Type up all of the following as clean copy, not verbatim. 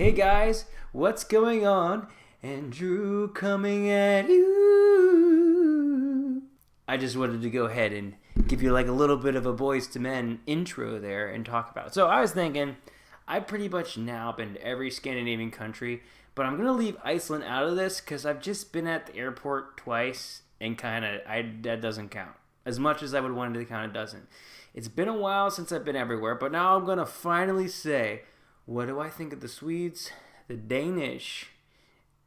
Hey guys, what's going on? Andrew coming at you. I just wanted to go ahead and give you like a little bit of a Boys to Men intro there and talk about it. So I was thinking, I've pretty much now been to every Scandinavian country, but I'm gonna leave Iceland out of this because I've just been at the airport twice and that doesn't count. As much as I would want it to count, it doesn't. It's been a while since I've been everywhere, but now I'm gonna finally say, what do I think of the Swedes, the Danish,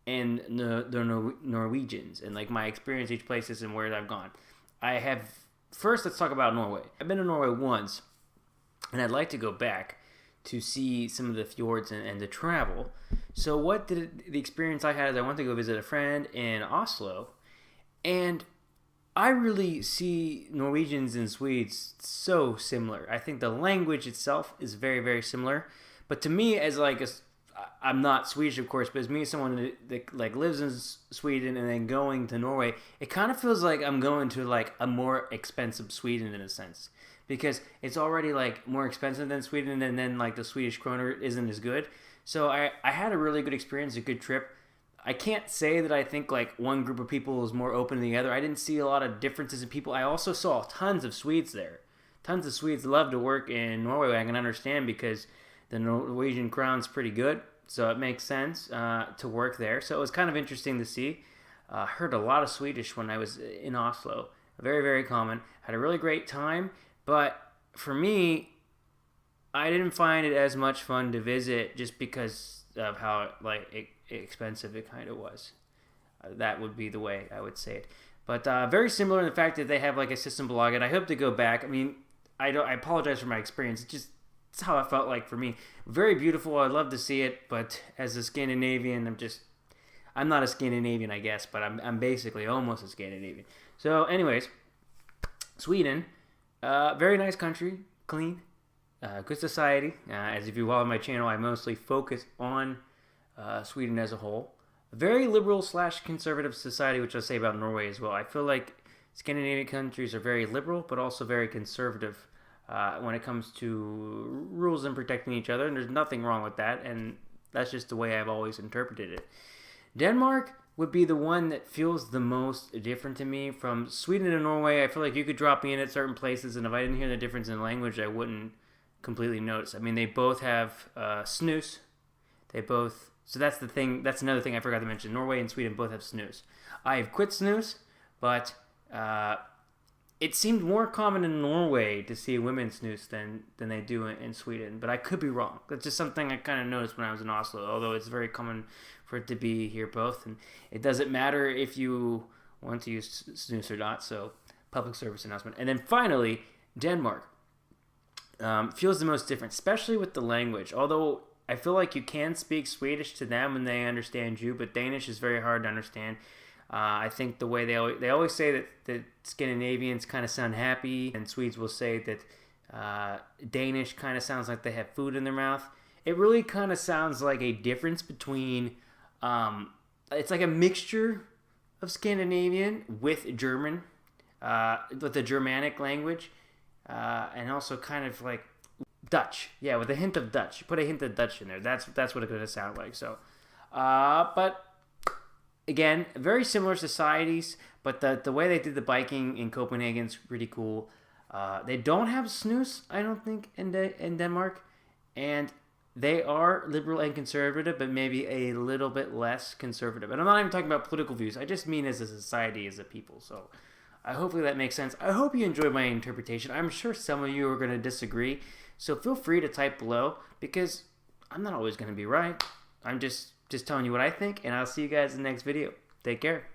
and the Norwegians, and like my experience each places and where I've gone? First, let's talk about Norway. I've been to Norway once, and I'd like to go back to see some of the fjords and to travel. So the experience I had is I went to go visit a friend in Oslo, and I really see Norwegians and Swedes so similar. I think the language itself is very, very similar. But to me, I'm not Swedish, of course, but as me as someone that like lives in Sweden and then going to Norway, it kind of feels like I'm going to like a more expensive Sweden in a sense, because it's already like more expensive than Sweden, and then like the Swedish kroner isn't as good. So I had a really good experience, a good trip. I can't say that I think like one group of people is more open than the other. I didn't see a lot of differences in people. I also saw tons of Swedes there. Tons of Swedes love to work in Norway. I can understand because the Norwegian crown's pretty good, so it makes sense to work there. So it was kind of interesting to see. Heard a lot of Swedish when I was in Oslo. Very, very common. Had a really great time, but for me, I didn't find it as much fun to visit just because of how expensive it kind of was. That would be the way I would say it. But very similar in the fact that they have like a system blog, and I hope to go back. I mean, I apologize for my experience. It's how it felt like for me. Very beautiful. I'd love to see it, but as a Scandinavian, I'm not a Scandinavian, I guess, but I'm basically almost a Scandinavian. So, anyways, Sweden, very nice country, clean, good society. As if you follow my channel, I mostly focus on Sweden as a whole. A very liberal / conservative society, which I'll say about Norway as well. I feel like Scandinavian countries are very liberal, but also very conservative when it comes to rules and protecting each other, and there's nothing wrong with that, and that's just the way I've always interpreted it. Denmark would be the one that feels the most different to me. From Sweden to Norway, I feel like you could drop me in at certain places, and if I didn't hear the difference in language, I wouldn't completely notice. I mean, they both have snus. So that's the thing. That's another thing I forgot to mention. Norway and Sweden both have snus. I have quit snus, but it seemed more common in Norway to see women snooze than they do in Sweden, but I could be wrong. That's just something I kind of noticed when I was in Oslo, although it's very common for it to be here both, and it doesn't matter if you want to use snooze or not, so public service announcement. And then finally, Denmark feels the most different, especially with the language, although I feel like you can speak Swedish to them and they understand you, but Danish is very hard to understand. I think the way they always say that Scandinavians kind of sound happy, and Swedes will say that Danish kind of sounds like they have food in their mouth. It really kind of sounds like a difference between, it's like a mixture of Scandinavian with German, with the Germanic language, and also kind of like Dutch. Yeah, with a hint of Dutch. Put a hint of Dutch in there. That's what it's going to sound like. So, but again, very similar societies, but the way they did the biking in Copenhagen is pretty cool. They don't have snus, I don't think, in Denmark, and they are liberal and conservative, but maybe a little bit less conservative. And I'm not even talking about political views. I just mean as a society, as a people. So hopefully that makes sense. I hope you enjoyed my interpretation. I'm sure some of you are going to disagree, so feel free to type below, because I'm not always going to be right. I'm just telling you what I think, and I'll see you guys in the next video. Take care.